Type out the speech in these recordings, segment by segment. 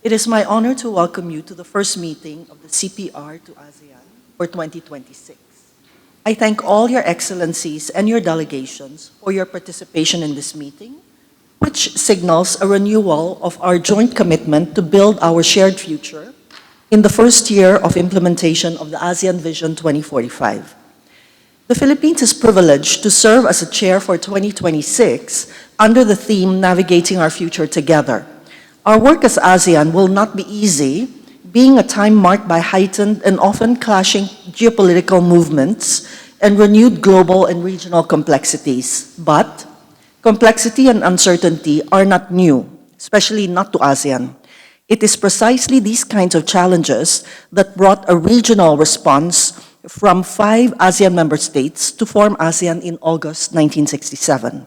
It is my honor to welcome you to the first meeting of the CPR to ASEAN for 2026. I thank all your excellencies and your delegations for your participation in this meeting, which signals a renewal of our joint commitment to build our shared future in the first year of implementation of the ASEAN Vision 2045. The Philippines is privileged to serve as a chair for 2026 under the theme Navigating Our Future Together. Our work as ASEAN will not be easy, being a time marked by heightened and often clashing geopolitical movements and renewed global and regional complexities. But complexity and uncertainty are not new, especially not to ASEAN. It is precisely these kinds of challenges that brought a regional response from 5 ASEAN member states to form ASEAN in August 1967.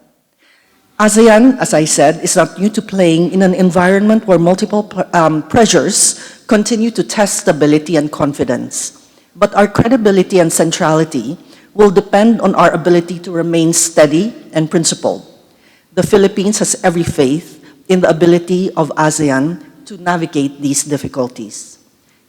ASEAN, as I said, is not new to playing in an environment where multiple pressures continue to test stability and confidence. But our credibility and centrality will depend on our ability to remain steady and principled. The Philippines has every faith in the ability of ASEAN to navigate these difficulties.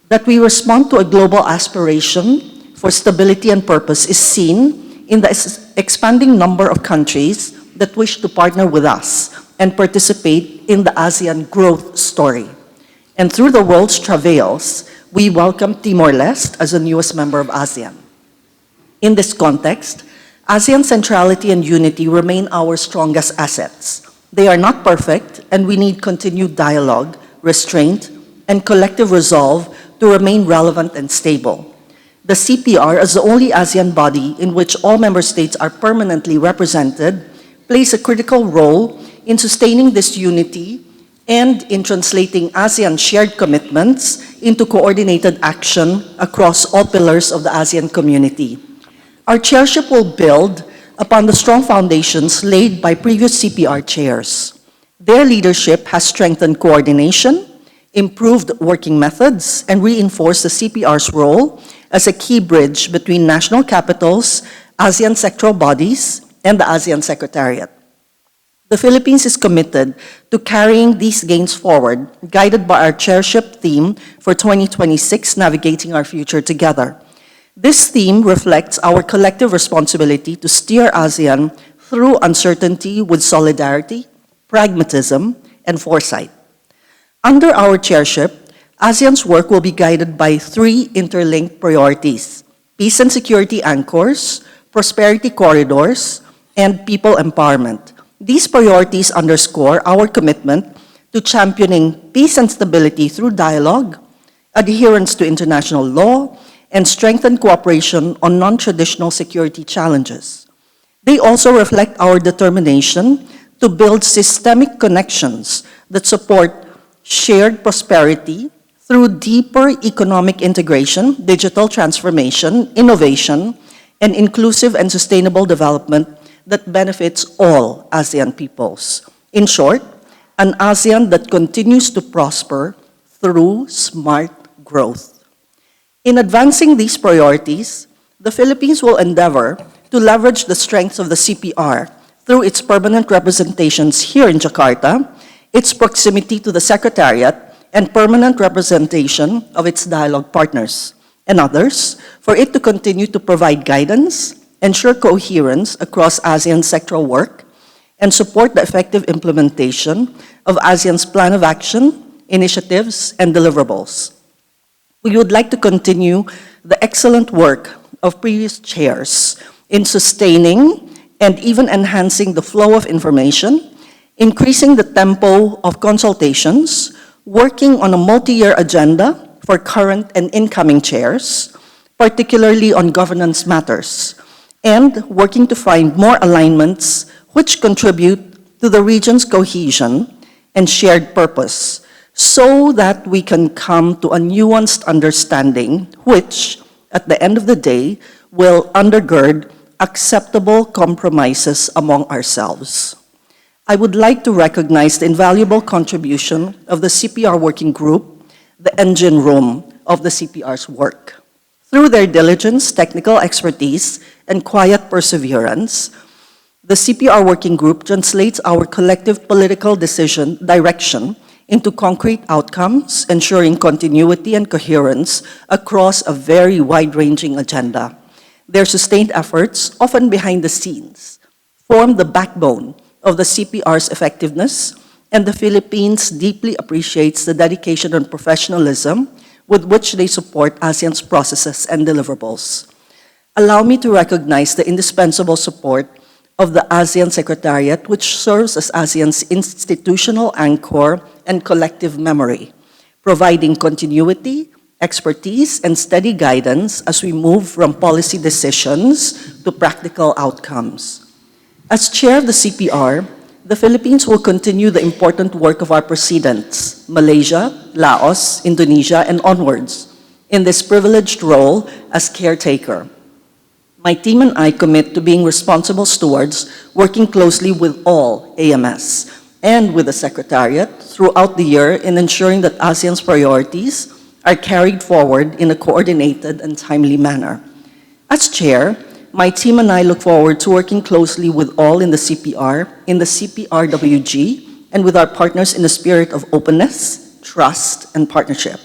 That we respond to a global aspiration for stability and purpose is seen in the expanding number of countries that wish to partner with us and participate in the ASEAN growth story. And through the world's travails, we welcome Timor-Leste as the newest member of ASEAN. In this context, ASEAN centrality and unity remain our strongest assets. They are not perfect, and we need continued dialogue, restraint, and collective resolve to remain relevant and stable. The CPR, as the only ASEAN body in which all member states are permanently represented, plays a critical role in sustaining this unity and in translating ASEAN shared commitments into coordinated action across all pillars of the ASEAN community. Our chairship will build upon the strong foundations laid by previous CPR chairs. Their leadership has strengthened coordination, improved working methods, and reinforced the CPR's role as a key bridge between national capitals, ASEAN sectoral bodies, and the ASEAN Secretariat. The Philippines is committed to carrying these gains forward, guided by our chairship theme for 2026, Navigating Our Future Together. This theme reflects our collective responsibility to steer ASEAN through uncertainty with solidarity, pragmatism, and foresight. Under our chairship, ASEAN's work will be guided by 3 interlinked priorities: peace and security anchors, prosperity corridors, and people empowerment. These priorities underscore our commitment to championing peace and stability through dialogue, adherence to international law, and strengthened cooperation on non-traditional security challenges. They also reflect our determination to build systemic connections that support shared prosperity through deeper economic integration, digital transformation, innovation, and inclusive and sustainable development that benefits all ASEAN peoples. In short, an ASEAN that continues to prosper through smart growth. In advancing these priorities, the Philippines will endeavor to leverage the strengths of the CPR through its permanent representations here in Jakarta, its proximity to the Secretariat, and permanent representation of its dialogue partners and others, for it to continue to provide guidance, ensure coherence across ASEAN sectoral work, and support the effective implementation of ASEAN's plan of action, initiatives, and deliverables. We would like to continue the excellent work of previous chairs in sustaining and even enhancing the flow of information, increasing the tempo of consultations, working on a multi-year agenda for current and incoming chairs, particularly on governance matters, and working to find more alignments which contribute to the region's cohesion and shared purpose, so that we can come to a nuanced understanding which, at the end of the day, will undergird acceptable compromises among ourselves. I would like to recognize the invaluable contribution of the CPR Working Group, the engine room of the CPR's work. Through their diligence, technical expertise, and quiet perseverance, the CPR Working Group translates our collective political direction into concrete outcomes, ensuring continuity and coherence across a very wide-ranging agenda. Their sustained efforts, often behind the scenes, form the backbone of the CPR's effectiveness, and the Philippines deeply appreciates the dedication and professionalism with which they support ASEAN's processes and deliverables. Allow me to recognize the indispensable support of the ASEAN Secretariat, which serves as ASEAN's institutional anchor and collective memory, providing continuity, expertise, and steady guidance as we move from policy decisions to practical outcomes. As chair of the CPR, the Philippines will continue the important work of our precedents, Malaysia, Laos, Indonesia, and onwards, in this privileged role as caretaker. My team and I commit to being responsible stewards, working closely with all AMS and with the Secretariat throughout the year in ensuring that ASEAN's priorities are carried forward in a coordinated and timely manner. As chair, my team and I look forward to working closely with all in the CPRWG, and with our partners in the spirit of openness, trust, and partnership.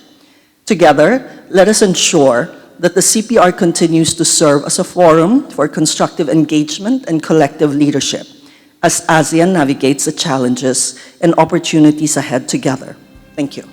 Together, let us ensure that the CPR continues to serve as a forum for constructive engagement and collective leadership as ASEAN navigates the challenges and opportunities ahead together. Thank you.